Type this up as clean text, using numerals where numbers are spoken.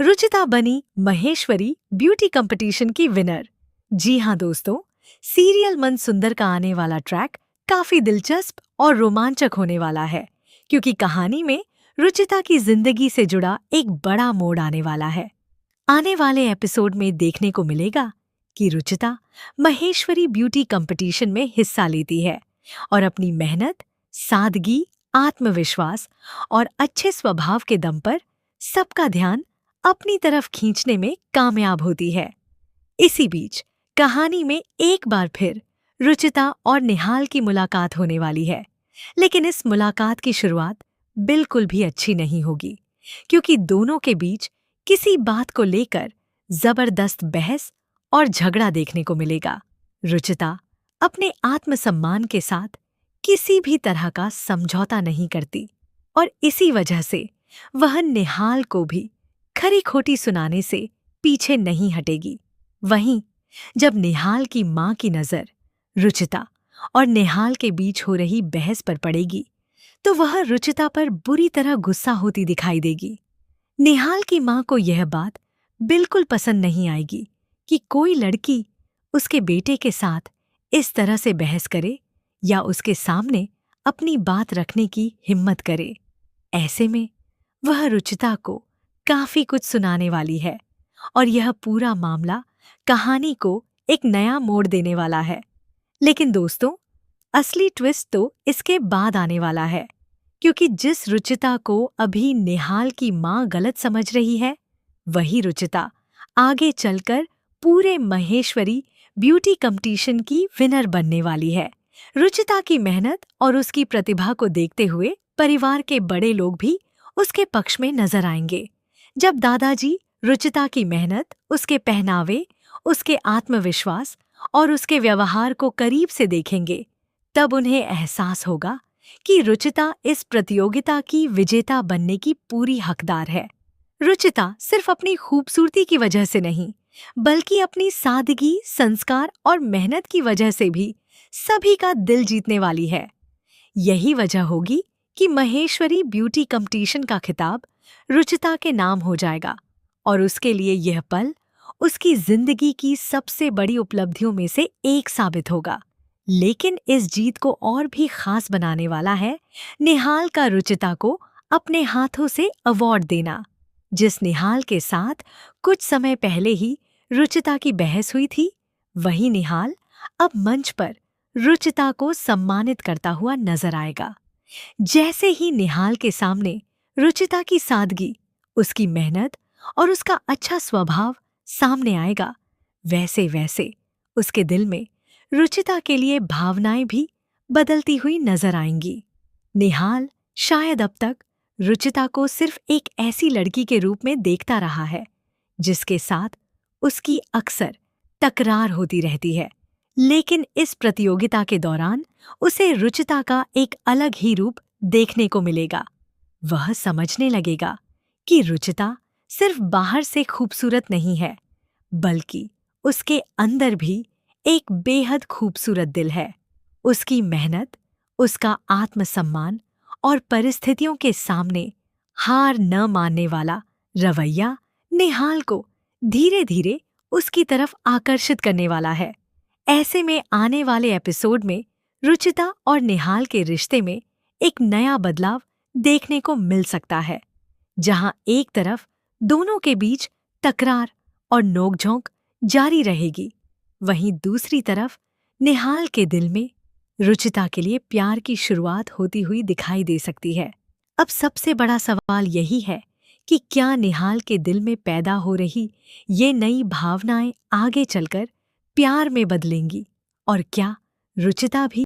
रुचिता बनी Maheshwari beauty competition की winner. जी हाँ दोस्तों, सीरियल मन सुंदर का आने वाला ट्रैक काफी दिलचस्प और रोमांचक होने वाला है, क्योंकि कहानी में रुचिता की जिंदगी से जुड़ा एक बड़ा मोड़ आने वाला है। आने वाले एपिसोड में देखने को मिलेगा कि रुचिता महेश्वरी ब्यूटी कंपटीशन में हिस्सा लेती है और अपनी मेहनत, सादगी, आत्मविश्वास और अच्छे स्वभाव के दम पर सबका ध्यान अपनी तरफ खींचने में कामयाब होती है। इसी बीच कहानी में एक बार फिर रुचिता और निहाल की मुलाकात होने वाली है, लेकिन इस मुलाकात की शुरुआत बिल्कुल भी अच्छी नहीं होगी, क्योंकि दोनों के बीच किसी बात को लेकर जबरदस्त बहस और झगड़ा देखने को मिलेगा। रुचिता अपने आत्मसम्मान के साथ किसी भी तरह का समझौता नहीं करती और इसी वजह से वह निहाल को भी खरी खोटी सुनाने से पीछे नहीं हटेगी। वहीं जब निहाल की मां की नजर रुचिता और निहाल के बीच हो रही बहस पर पड़ेगी, तो वह रुचिता पर बुरी तरह गुस्सा होती दिखाई देगी। निहाल की मां को यह बात बिल्कुल पसंद नहीं आएगी कि कोई लड़की उसके बेटे के साथ इस तरह से बहस करे या उसके सामने अपनी बात रखने की हिम्मत करे। ऐसे में वह रुचिता को काफी कुछ सुनाने वाली है और यह पूरा मामला कहानी को एक नया मोड़ देने वाला है। लेकिन दोस्तों, असली ट्विस्ट तो इसके बाद आने वाला है, क्योंकि जिस रुचिता को अभी निहाल की मां गलत समझ रही है, वही रुचिता आगे चलकर पूरे महेश्वरी ब्यूटी कंपटीशन की विनर बनने वाली है। रुचिता की मेहनत और उसकी प्रतिभा को देखते हुए परिवार के बड़े लोग भी उसके पक्ष में नजर आएंगे। जब दादाजी रुचिता की मेहनत, उसके पहनावे, उसके आत्मविश्वास और उसके व्यवहार को करीब से देखेंगे, तब उन्हें एहसास होगा कि रुचिता इस प्रतियोगिता की विजेता बनने की पूरी हकदार है। रुचिता सिर्फ अपनी खूबसूरती की वजह से नहीं, बल्कि अपनी सादगी, संस्कार और मेहनत की वजह से भी सभी का दिल जीतने वाली है। यही वजह होगी कि महेश्वरी ब्यूटी कंपटीशन का खिताब रुचिता के नाम हो जाएगा और उसके लिए यह पल उसकी जिंदगी की सबसे बड़ी उपलब्धियों में से एक साबित होगा। लेकिन इस जीत को और भी खास बनाने वाला है निहाल का रुचिता को अपने हाथों से अवार्ड देना। जिस निहाल के साथ कुछ समय पहले ही रुचिता की बहस हुई थी, वही निहाल अब मंच पर रुचिता को सम्मानित करता हुआ नजर आएगा। जैसे ही निहाल के सामने रुचिता की सादगी, उसकी मेहनत और उसका अच्छा स्वभाव सामने आएगा, वैसे वैसे उसके दिल में रुचिता के लिए भावनाएं भी बदलती हुई नजर आएंगी। निहाल शायद अब तक रुचिता को सिर्फ एक ऐसी लड़की के रूप में देखता रहा है जिसके साथ उसकी अक्सर तकरार होती रहती है, लेकिन इस प्रतियोगिता के दौरान उसे रुचिता का एक अलग ही रूप देखने को मिलेगा। वह समझने लगेगा कि रुचिता सिर्फ बाहर से खूबसूरत नहीं है, बल्कि उसके अंदर भी एक बेहद खूबसूरत दिल है। उसकी मेहनत, उसका आत्मसम्मान और परिस्थितियों के सामने हार न मानने वाला रवैया निहाल को धीरे धीरे उसकी तरफ आकर्षित करने वाला है। ऐसे में आने वाले एपिसोड में रुचिता और निहाल के रिश्ते में एक नया बदलाव देखने को मिल सकता है, जहां एक तरफ दोनों के बीच तकरार और नोकझोंक जारी रहेगी, वहीं दूसरी तरफ निहाल के दिल में रुचिता के लिए प्यार की शुरुआत होती हुई दिखाई दे सकती है। अब सबसे बड़ा सवाल यही है कि क्या निहाल के दिल में पैदा हो रही ये नई भावनाएं आगे चलकर प्यार में बदलेंगी, और क्या रुचिता भी